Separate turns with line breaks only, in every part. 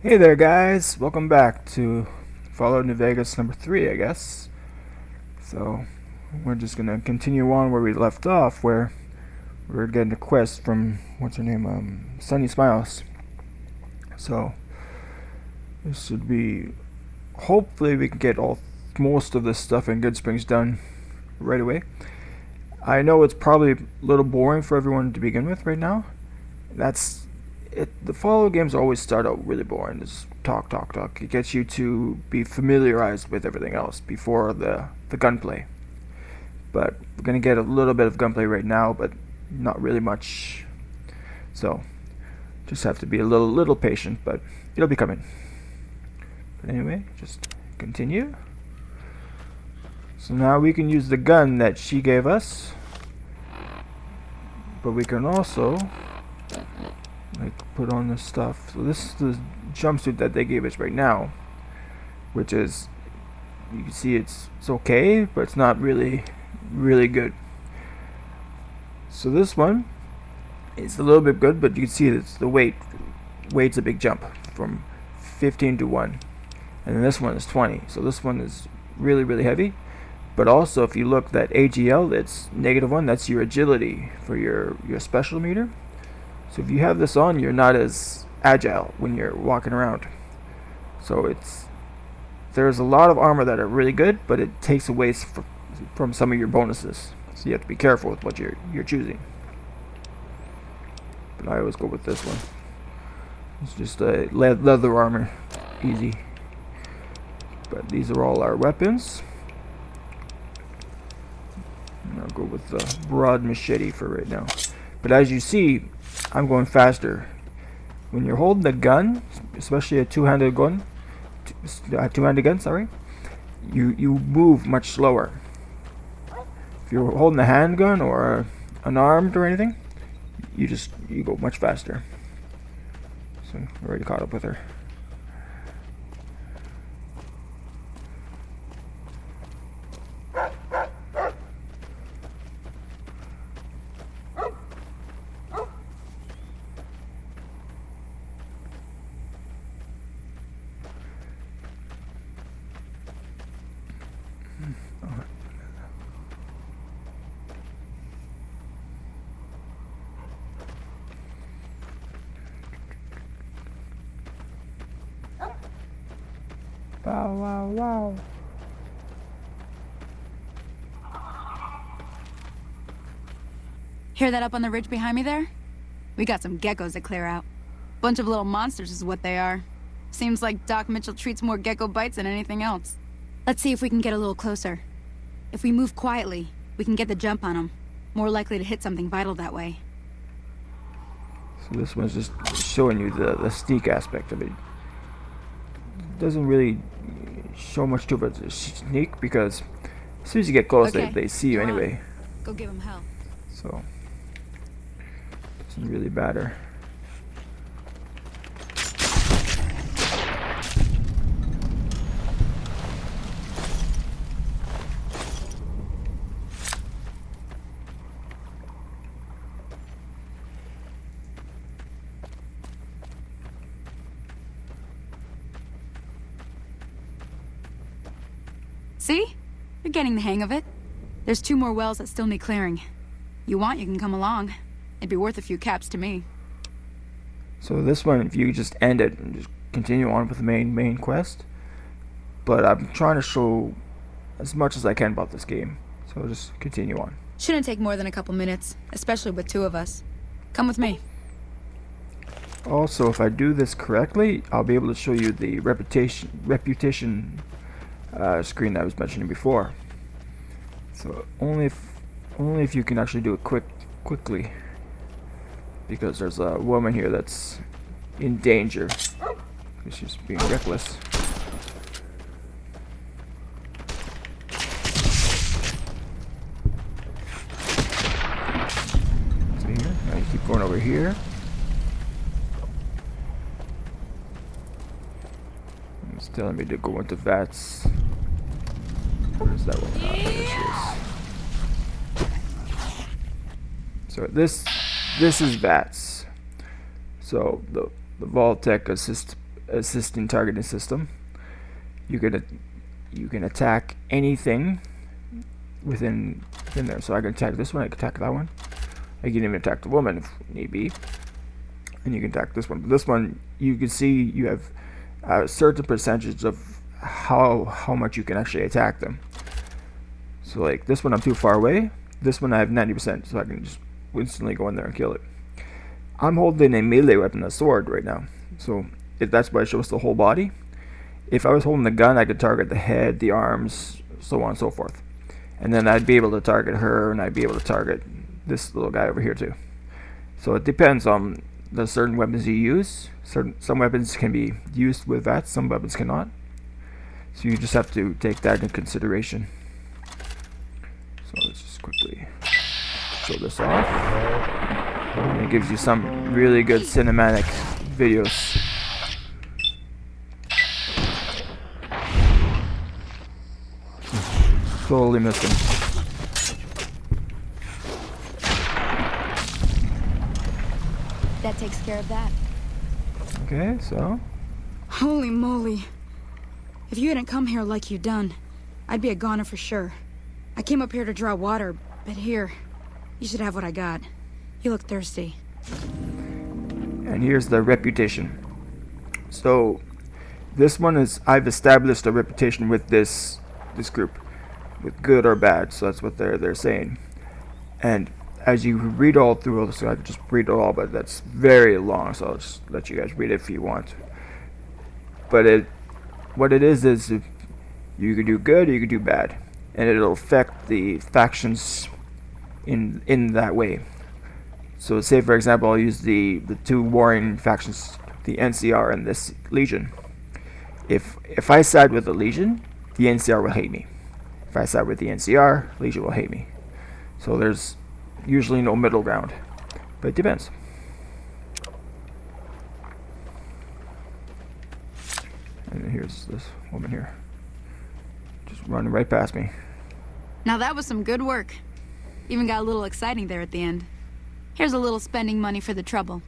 Hey there guys, welcome back to Fallout New Vegas number 3, I guess. So, we're just gonna continue on where we left off, where we're getting a quest from, what's her name, Sunny Smiles. So, this should be, hopefully we can get most of this stuff in Goodsprings done right away. I know it's probably a little boring for everyone to begin with right now. That's the Fallout games always start out really boring. Just talk, talk, talk. It gets you to be familiarized with everything else before the gunplay. But we're gonna get a little bit of gunplay right now, but not really much. So just have to be a little patient, but it'll be coming. But anyway, just continue. So now we can use the gun that she gave us, but we can also put on this stuff. So this is the jumpsuit that they gave us right now, which is, you can see it's okay, but it's not really good. So this one is a little bit good, but you can see it's the weight's a big jump from 15 to 1, and then this one is 20. So this one is really heavy. But also, if you look, that AGL, it's -1, that's your agility for your special meter. So if you have this on, you're not as agile when you're walking around. So there's a lot of armor that are really good, but it takes away from some of your bonuses. So you have to be careful with what you're choosing. But I always go with this one. It's just a leather armor, easy. But these are all our weapons. And I'll go with the broad machete for right now. But as you see, I'm going faster. When you're holding the gun, especially a two-handed gun, sorry, you move much slower. If you're holding a handgun or unarmed or anything, you go much faster. So I already caught up with her. Wow, wow, wow.
Hear that up on the ridge behind me there? We got some geckos to clear out. Bunch of little monsters is what they are. Seems like Doc Mitchell treats more gecko bites than anything else. Let's see if we can get a little closer. If we move quietly, we can get the jump on them. More likely to hit something vital that way.
So this one's just showing you the sneak aspect of it. Doesn't really show much to it, it's sneak, because as soon as you get close,
Okay,
they see you anyway.
Go give them hell.
So doesn't really matter.
See? You're getting the hang of it. There's 2 more wells that still need clearing. You want, you can come along. It'd be worth a few caps to me.
So this one, if you just end it and just continue on with the main quest. But I'm trying to show as much as I can about this game. So just continue on.
Shouldn't take more than a couple minutes, especially with 2 of us. Come with me.
Also, if I do this correctly, I'll be able to show you the reputation screen that I was mentioning before. So only if you can actually do it quickly, because there's a woman here that's in danger. She's being reckless. So here, now you keep going over here. It's telling me to go into VATS. Where's that one? Oh, there she is. So this is VATS. So the VaultTec assisting targeting system. You can attack anything within there. So I can attack this one, I can attack that one. I can even attack the woman if need be. And you can attack this one. But this one, you can see you have a certain percentage of how much you can actually attack them. So like this one I'm too far away. This one I have 90%, so I can just instantly go in there and kill it. I'm holding a melee weapon, a sword, right now. So if that's why it shows the whole body. If I was holding the gun, I could target the head, the arms, so on and so forth. And then I'd be able to target her, and I'd be able to target this little guy over here too. So it depends on the certain weapons you use. Some weapons can be used with that, some weapons cannot. So you just have to take that into consideration. So let's just quickly show this off. And it gives you some really good cinematic videos. Totally missed him.
That takes care of that.
Okay, so
Holy moly. If you hadn't come here like you done, I'd be a goner for sure. I came up here to draw water, but here, you should have what I got. You look thirsty.
and here's the reputation. So this one is, I've established a reputation with this group, with good or bad. So that's what they're saying. And as you read all through this, I could just read it all, but that's very long, so I'll just let you guys read it if you want. But what it is you can do good or you can do bad, and it'll affect the factions in that way. So say for example, I'll use the two warring factions, the NCR and this Legion. If I side with the Legion, the NCR will hate me. If I side with the NCR, Legion will hate me. So there's usually no middle ground, but it depends. And then here's this woman here, just running right past me.
Now that was some good work. Even got a little exciting there at the end. Here's a little spending money for the trouble.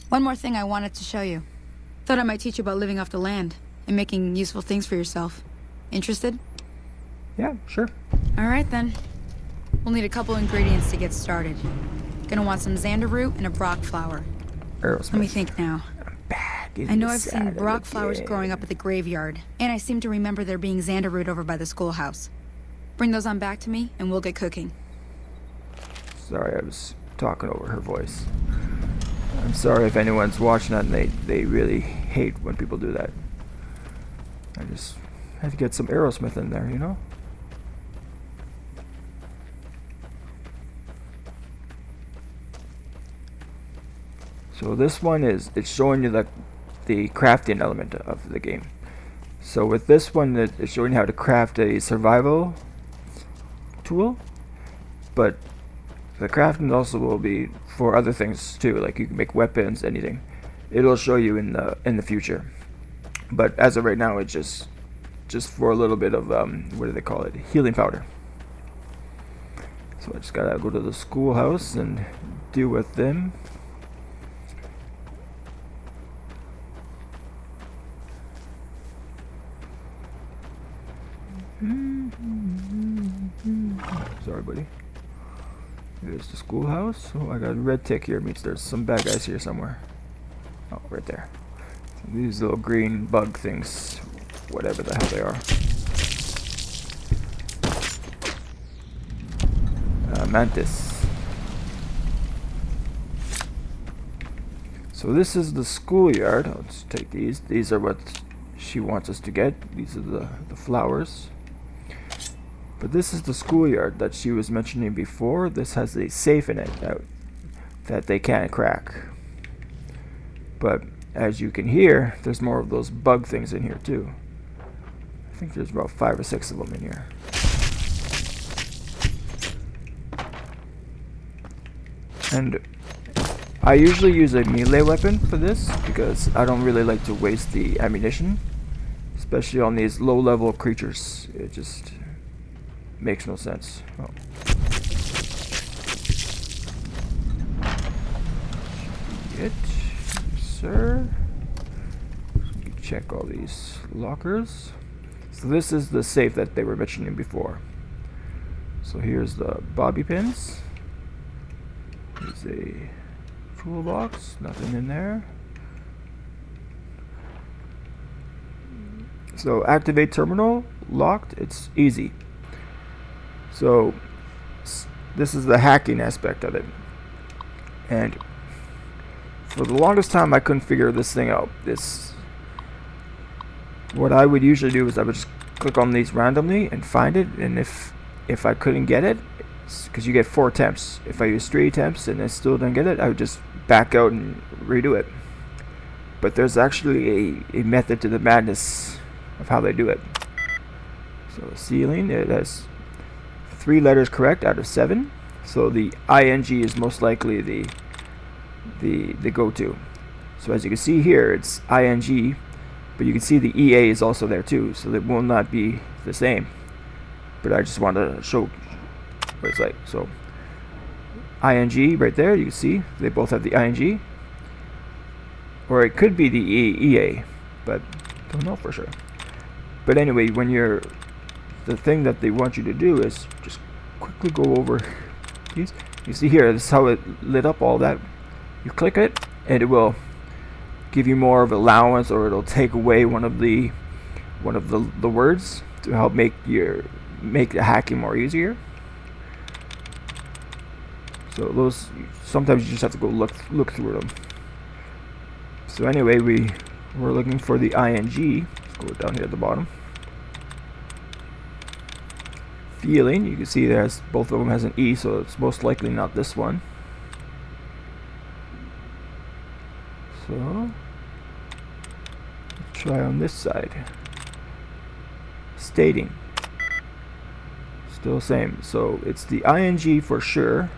One more thing I wanted to show you. Thought I might teach you about living off the land and making useful things for yourself. Interested?
Yeah, sure.
Alright then. We'll need a couple ingredients to get started. Gonna want some xander root and a brock flower.
Aerosmith.
Let me think now. I know I've seen brock flowers growing up at the graveyard, and I seem to remember there being xander root over by the schoolhouse. Bring those on back to me, and we'll get cooking.
Sorry, I was talking over her voice. I'm sorry if anyone's watching that and they really hate when people do that. I just had to get some Aerosmith in there, you know? So this one it's showing you the crafting element of the game. So with this one, it's showing you how to craft a survival tool, but the crafting also will be for other things too, like you can make weapons, anything. It'll show you in the future, but as of right now, it's just for a little bit of what do they call it, healing powder. So I just gotta go to the schoolhouse and deal with them. Sorry, buddy. Here's the schoolhouse. Oh, I got a red tick here. Means there's some bad guys here somewhere. Oh, right there. So these little green bug things, whatever the hell they are. Mantis. So this is the schoolyard. Let's take these. These are what she wants us to get. These are the flowers. But this is the schoolyard that she was mentioning before. This has a safe in it that they can't crack. But as you can hear, there's more of those bug things in here too. I think there's about 5 or 6 of them in here. And I usually use a melee weapon for this because I don't really like to waste the ammunition, especially on these low-level creatures. It just makes no sense. Oh. It, sir. check all these lockers. So this is the safe that they were mentioning before. So here's the bobby pins. There's a toolbox, nothing in there. So activate terminal, locked, it's easy. So this is the hacking aspect of it. And for the longest time I couldn't figure this thing out. What I would usually do is I would just click on these randomly and find it, and if I couldn't get it, because you get 4 attempts. If I use 3 attempts and I still don't get it, I would just back out and redo it. But there's actually a method to the madness of how they do it. So ceiling, it has 3 letters correct out of 7. So the ing is most likely the go-to. So as you can see here, it's ing, but you can see the EA is also there too, so they will not be the same. But I just want to show what it's like. So ing right there, you can see they both have the ing, or it could be the EA, but don't know for sure. But anyway, when the thing that they want you to do is just quickly go over these. You see here, this is how it lit up all that. You click it and it will give you more of allowance, or it'll take away one of the words to help make the hacking more easier. So those, sometimes you just have to go look through them. So anyway, we're looking for the ing. Let's go down here at the bottom. Feeling, you can see there's both of them has an E, so it's most likely not this one. So let's try on this side. Stating, still same. So it's the ing for sure.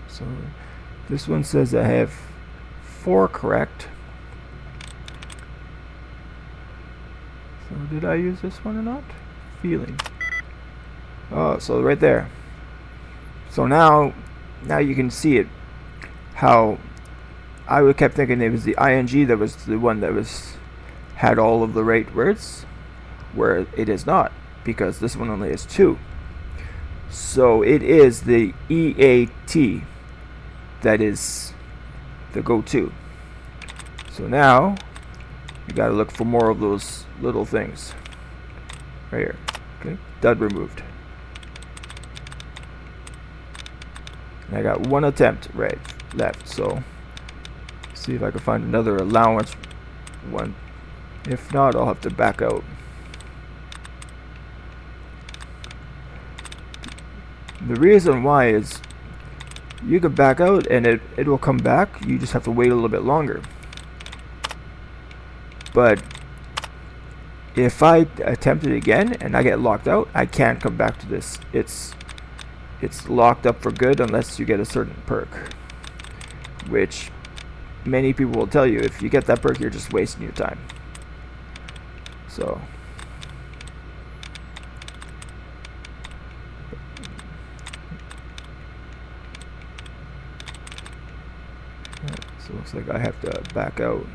So this one says I have 4 correct. So did I use this one or not? Feeling. Oh, so right there. So now you can see it. How I kept thinking it was the ing that was the one that had all of the right words, where it is not, because this one only has 2. So it is the EAT that is the go-to. So now you gotta look for more of those little things right here. Okay, dud removed. And I got 1 attempt left, so see if I can find another allowance one. If not, I'll have to back out. The reason why is you could back out and it will come back. You just have to wait a little bit longer. But if I attempt it again and I get locked out, I can't come back to this. It's locked up for good unless you get a certain perk, which many people will tell you if you get that perk, you're just wasting your time. So so it looks like I have to back out.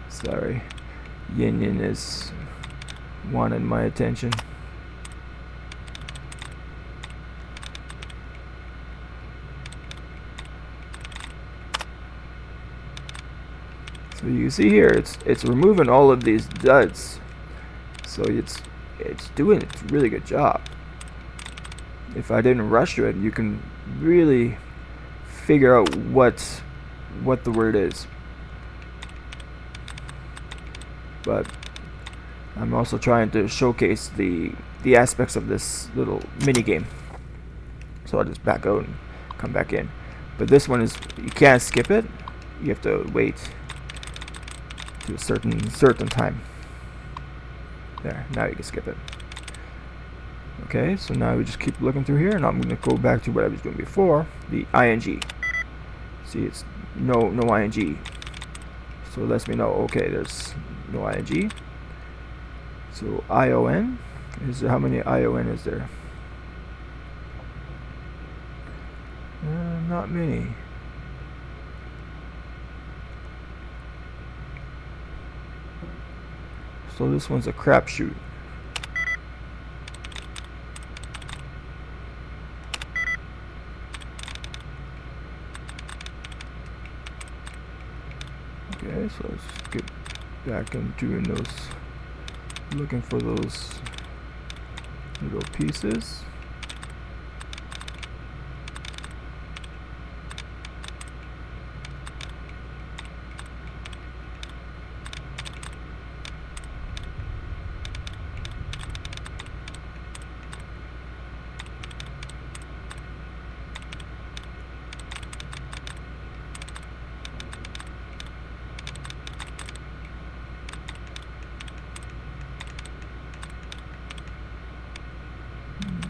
Sorry, Yin Yin is wanting my attention. So you see here, it's removing all of these duds. So it's doing a really good job. If I didn't rush to it, you can really figure out what the word is. But I'm also trying to showcase the aspects of this little mini game. So I'll just back out and come back in. But this one is, you can't skip it. You have to wait to a certain time. There, now you can skip it. Okay, so now we just keep looking through here, and I'm going to go back to what I was doing before, the ing. See, it's no ing. So it lets me know, okay, there's no ing. So ION, how many ION is there? Not many. So this one's a crapshoot. Okay, so let's get back into doing those, looking for those little pieces.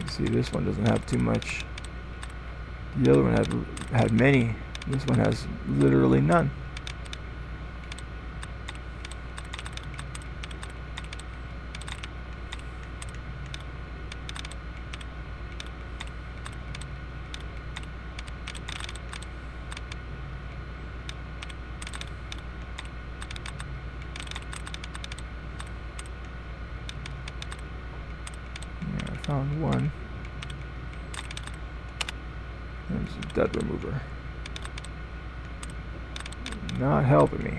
See, this one doesn't have too much. The other one had many. This one has literally none. Yeah, I found one. There's a dead remover. Not helping me.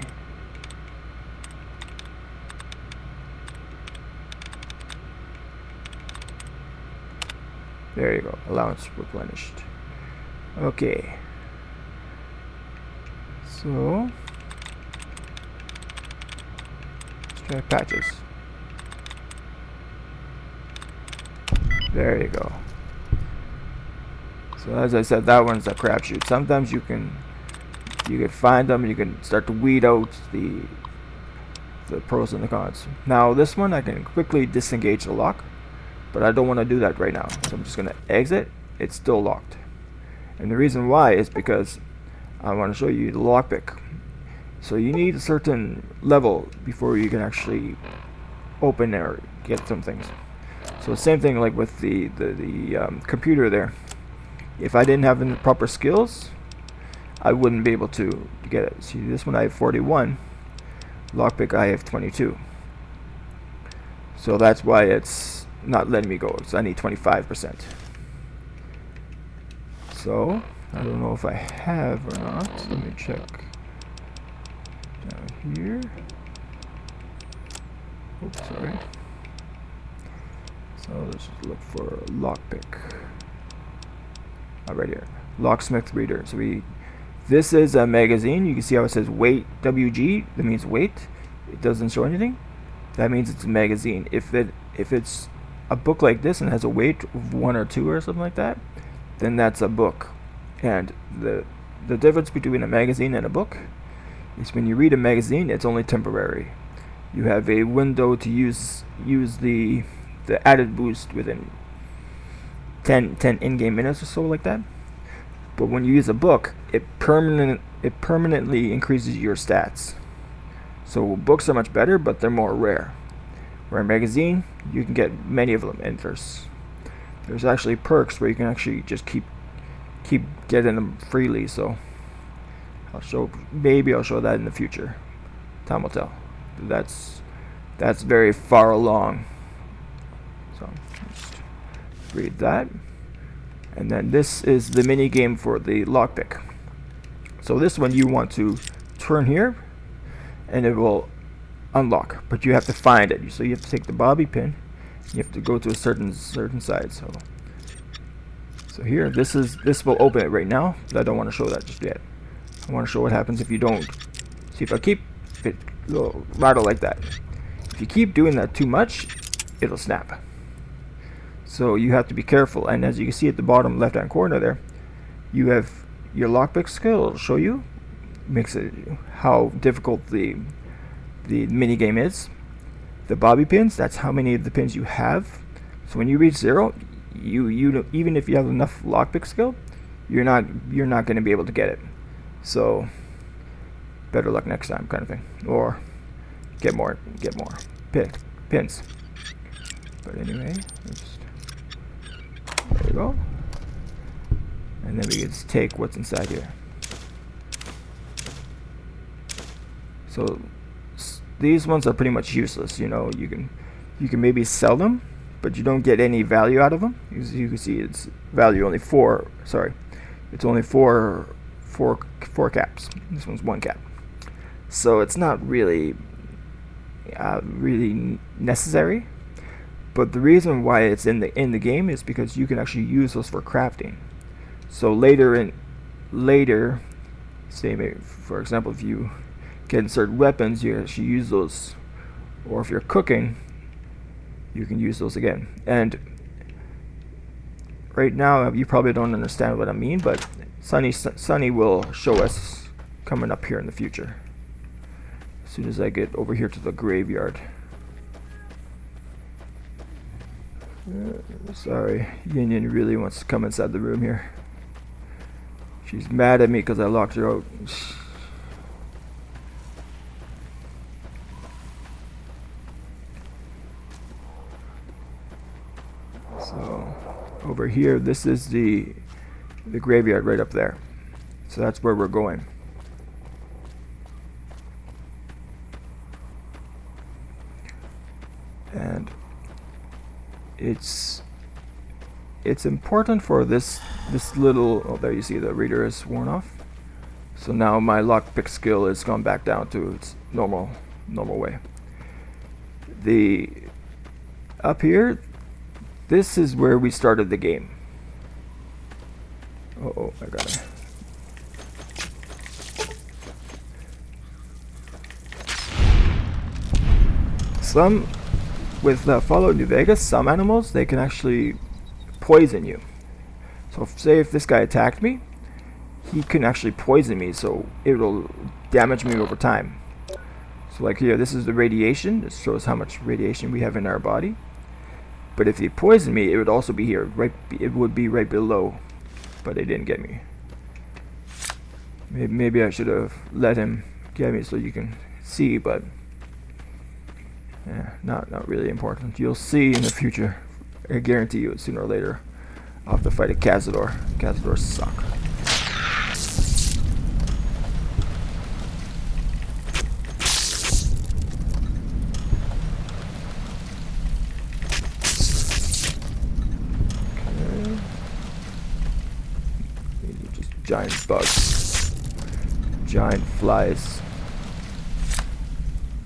There you go. Allowance replenished. Okay. So let's try patches. There you go. So as I said, that one's a crapshoot. Sometimes you can find them, you can start to weed out the pros and the cons. Now this one I can quickly disengage the lock, but I don't want to do that right now. So I'm just gonna exit. It's still locked. And the reason why is because I want to show you the lockpick. So you need a certain level before you can actually open or get some things. So same thing like with the computer there. If I didn't have the proper skills, I wouldn't be able to get it. See, this one I have 41. Lockpick I have 22. So that's why it's not letting me go. So I need 25%. So I don't know if I have or not. Let me check down here. Oops, sorry. So let's just look for lockpick. Right here, locksmith reader. So this is a magazine. You can see how it says weight WG. That means weight. It doesn't show anything. That means it's a magazine. If it's a book like this and has a weight of 1 or 2 or something like that, then that's a book. And the difference between a magazine and a book is when you read a magazine, it's only temporary. You have a window to use the added boost within 10 in-game minutes or so, like that. But when you use a book, it permanently increases your stats. So books are much better, but they're more rare. Where a magazine, you can get many of them, and there's actually perks where you can actually just keep getting them freely. So maybe I'll show that in the future. Time will tell. That's very far along. So just read that. And then this is the mini game for the lockpick. So this one you want to turn here and it will unlock, but you have to find it. So you have to take the bobby pin, you have to go to a certain side. So here, this will open it right now, but I don't want to show that just yet. I want to show what happens if you don't. See, if I keep it will rattle like that. If you keep doing that too much, it'll snap. So you have to be careful. And as you can see at the bottom left hand corner there, you have your lockpick skill. It'll show you, makes it how difficult the mini game is. the bobby pins, that's how many of the pins you have. So when you reach 0, you even if you have enough lockpick skill, you're not going to be able to get it. So better luck next time, kind of thing, or get more pins. But anyway, there we go. And then we can just take what's inside here. So these ones are pretty much useless. You know, you can maybe sell them, but you don't get any value out of them. As you can see, it's value only 4. Sorry, it's only four caps. This one's 1 cap. So it's not really necessary. But the reason why it's in the game is because you can actually use those for crafting. So later, say maybe, for example, if you get certain weapons, you actually use those, or if you're cooking, you can use those again. And right now, you probably don't understand what I mean, but Sunny will show us coming up here in the future. As soon as I get over here to the graveyard. Sorry, Yin Yin really wants to come inside the room here. She's mad at me because I locked her out. So over here, this is the graveyard right up there. So that's where we're going. And it's important for this little, oh, there you see the reader is worn off. So now my lockpick skill has gone back down to its normal way. Up here, this is where we started the game. Oh, I got it. With Fallout New Vegas, some animals, they can actually poison you. So say if this guy attacked me, he can actually poison me, so it will damage me over time. So like here, this is the radiation. This shows how much radiation we have in our body. But if he poisoned me, it would also be here. It would be right below. But it didn't get me. Maybe I should have let him get me so you can see, but yeah, not really important. You'll see in the future. I guarantee you, sooner or later, I'll have to fight a Cazador. Cazadors suck. Okay. These are just giant bugs. Giant flies.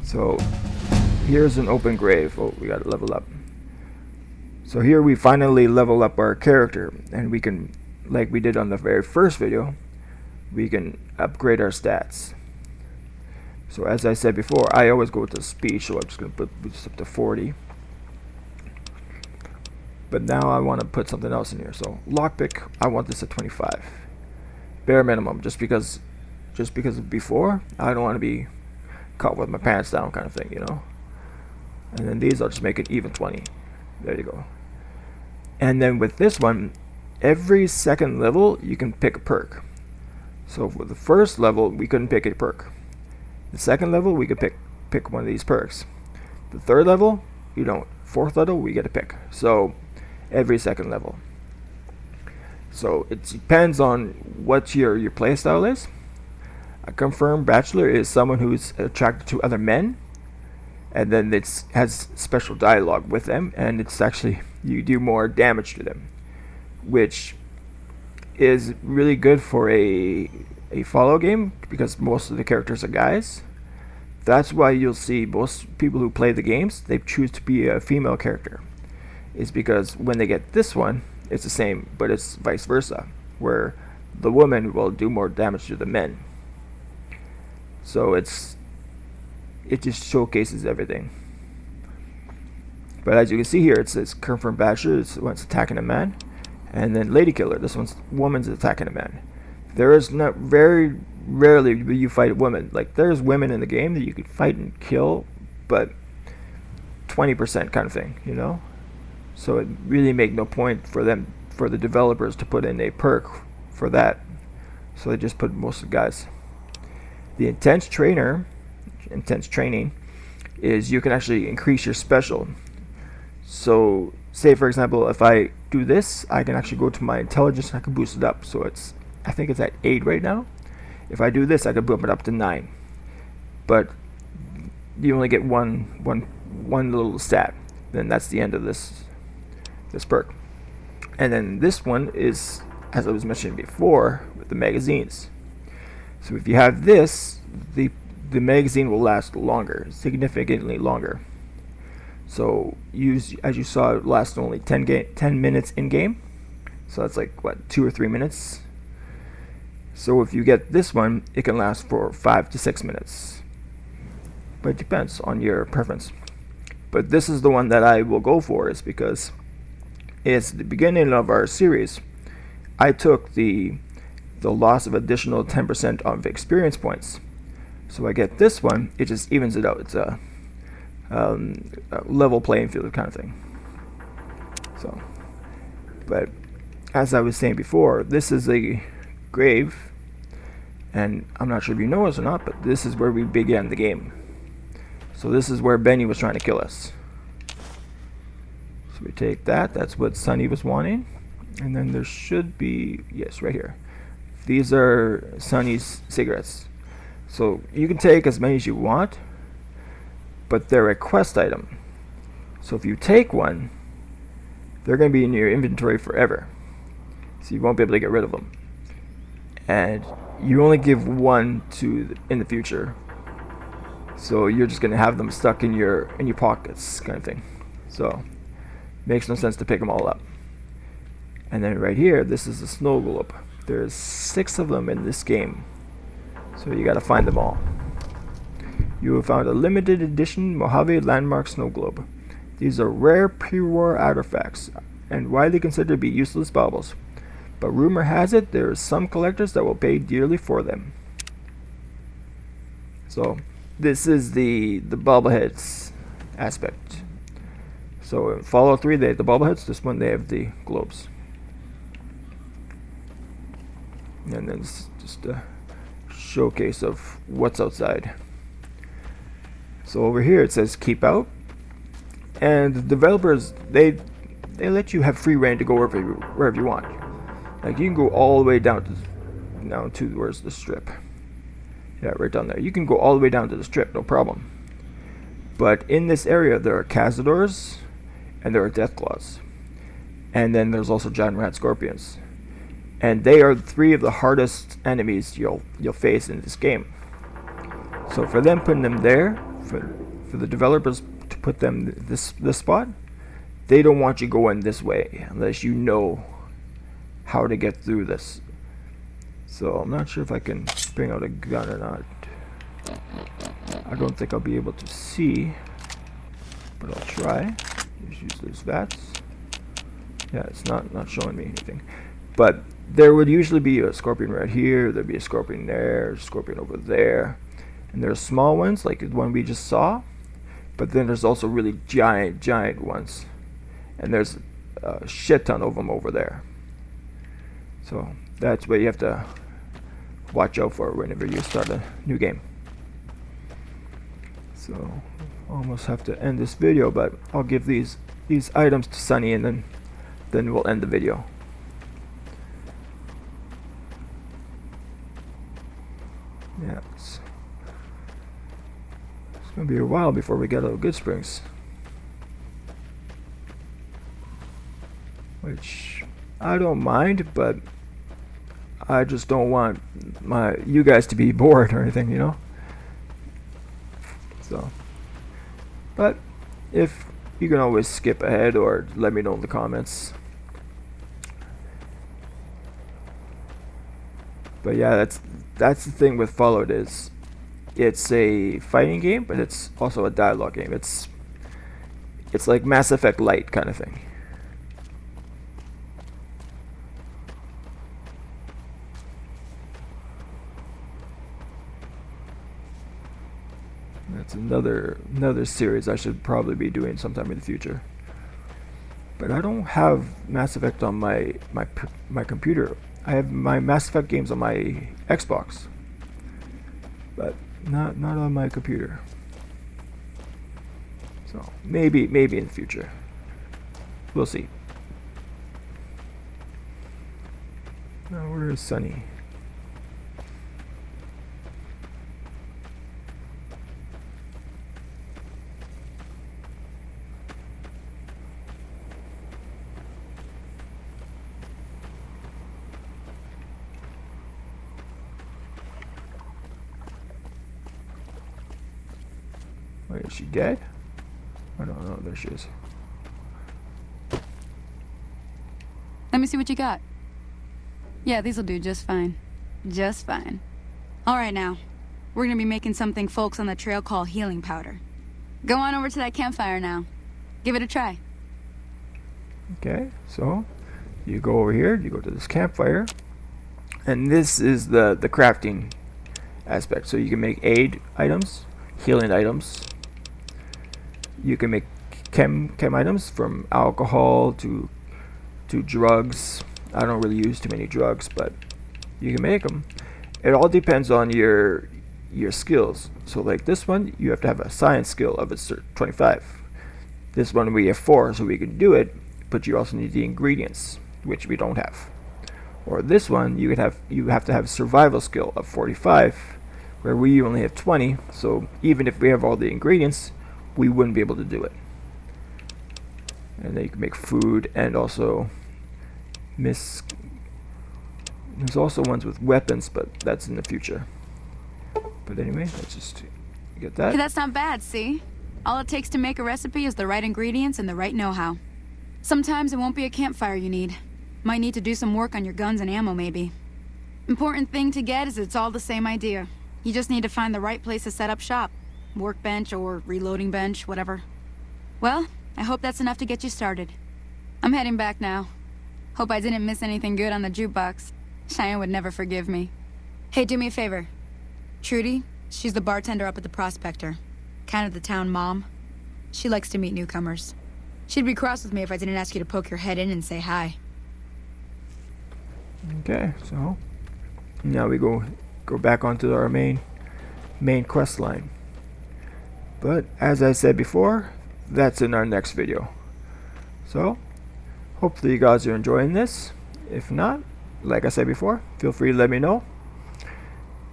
So here's an open grave. Oh, we gotta level up. So here we finally level up our character, and we can, like we did on the very first video, we can upgrade our stats. So as I said before, I always go with the speed, so I'm just gonna put this up to 40. But now I want to put something else in here. So lockpick, I want this at 25, bare minimum, just because of before, I don't want to be caught with my pants down kind of thing, you know. And then these I'll just make it even 20. There you go. And then with this one, every second level you can pick a perk. So for the first level we couldn't pick a perk. The second level we could pick one of these perks. The third level you don't. Fourth level we get a pick. So every second level. So it depends on what your playstyle is. A confirmed bachelor is someone who's attracted to other men, and then it has special dialogue with them, and it's actually, you do more damage to them, which is really good for a follow game, because most of the characters are guys. That's why you'll see most people who play the games, they choose to be a female character. Is because when they get this one, it's the same, but it's vice versa, where the woman will do more damage to the men. So it just showcases everything. But as you can see here, it says confirmed bachelor, this one's attacking a man, and then lady killer, this woman's attacking a man. There is not, very rarely will you fight a woman. Like, there's women in the game that you could fight and kill, but 20% kind of thing, you know. So it really make no point for the developers to put in a perk for that. So they just put most of the guys. The intense training is you can actually increase your special. So say for example, if I do this, I can actually go to my intelligence and I can boost it up. So I think it's at 8 right now. If I do this, I can bump it up to 9. But you only get one little stat. Then that's the end of this perk. And then this one is, as I was mentioning before, with the magazines. So if you have this, the magazine will last longer, significantly longer. So as you saw, it lasts only 10 minutes in game. So that's like what, 2 or 3 minutes. So if you get this one, it can last for 5 to 6 minutes. But it depends on your preference. But this is the one that I will go for, is because it's the beginning of our series. I took the loss of additional 10% of experience points. So I get this one, it just evens it out. It's a level playing field kind of thing. So, but as I was saying before, this is a grave, and I'm not sure if you know this or not, but this is where we began the game. So this is where Benny was trying to kill us. So we take that, that's what Sonny was wanting. And then there should be, yes, right here. These are Sonny's cigarettes. So you can take as many as you want, but they're a quest item. So if you take one, they're going to be in your inventory forever. So you won't be able to get rid of them. And you only give one in the future. So you're just going to have them stuck in your pockets kind of thing. So makes no sense to pick them all up. And then right here, this is the snow globe. There's 6 of them in this game. So you got to find them all. You have found a limited edition Mojave Landmark Snow Globe. These are rare pre-war artifacts and widely considered to be useless baubles. But rumor has it there are some collectors that will pay dearly for them. So this is the bobbleheads aspect. So in Fallout 3 they have the bobbleheads, this one they have the globes. And then it's just a showcase of what's outside. So over here it says keep out, and the developers they let you have free reign to go wherever you want. Like you can go all the way down to where's the strip? Yeah, right down there. You can go all the way down to the strip, no problem. But in this area there are cazadors and there are deathclaws, and then there's also giant rat scorpions, and they are 3 of the hardest enemies you'll face in this game. So for them putting them there, for the developers to put them this spot, they don't want you going this way unless you know how to get through this. So I'm not sure if I can bring out a gun or not. I don't think I'll be able to see, but I'll try. Just use those VATs. Yeah, it's not showing me anything. But there would usually be a scorpion right here, there'd be a scorpion there, a scorpion over there. And there's small ones like the one we just saw, but then there's also really giant ones. And there's a shit ton of them over there. So that's what you have to watch out for whenever you start a new game. So almost have to end this video, but I'll give these items to Sunny, and then we'll end the video. Yeah, it's gonna be a while before we get out of Goodsprings, which I don't mind, but I just don't want you guys to be bored or anything, you know. So, but if you can always skip ahead or let me know in the comments. But yeah, that's the thing with Fallout, is it's a fighting game, but it's also a dialogue game. It's like Mass Effect Light kind of thing. That's another series I should probably be doing sometime in the future. But I don't have Mass Effect on my computer. I have my Mass Effect games on my Xbox, but not on my computer. So maybe in the future. We'll see. Now where is Sunny? Wait, is she dead? I don't know. There she is.
Let me see what you got. Yeah, these'll do just fine. Just fine. Alright now. We're gonna be making something folks on the trail call healing powder. Go on over to that campfire now. Give it a try.
Okay, so you go over here, you go to this campfire, and this is the crafting aspect. So you can make aid items, healing items. You can make chem items, from alcohol to drugs. I don't really use too many drugs, but you can make them. It all depends on your skills. So like this one, you have to have a science skill of a 25. This one we have 4, so we can do it, but you also need the ingredients, which we don't have. Or this one, you have to have survival skill of 45, where we only have 20. So even if we have all the ingredients, we wouldn't be able to do it. And then you can make food, and also there's also ones with weapons, but that's in the future. But anyway, let's just get that.
Hey, that's not bad, see? All it takes to make a recipe is the right ingredients and the right know-how. Sometimes it won't be a campfire you need. Might need to do some work on your guns and ammo, maybe. Important thing to get is it's all the same idea. You just need to find the right place to set up shop. Workbench or reloading bench, whatever. Well, I hope that's enough to get you started. I'm heading back now. Hope I didn't miss anything good on the jukebox. Cheyenne would never forgive me. Hey, do me a favor. Trudy, she's the bartender up at the Prospector. Kind of the town mom. She likes to meet newcomers. She'd be cross with me if I didn't ask you to poke your head in and say hi.
Okay, so now we go back onto our main quest line. But as I said before, that's in our next video. So hopefully you guys are enjoying this. If not, like I said before, feel free to let me know.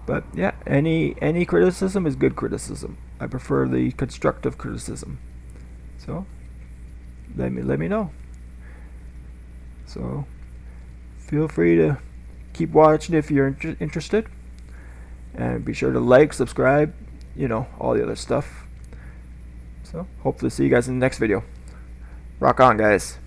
But yeah, any criticism is good criticism. I prefer the constructive criticism. So let me know. So feel free to keep watching if you're interested, and be sure to like, subscribe, all the other stuff. So hopefully see you guys in the next video. Rock on, guys.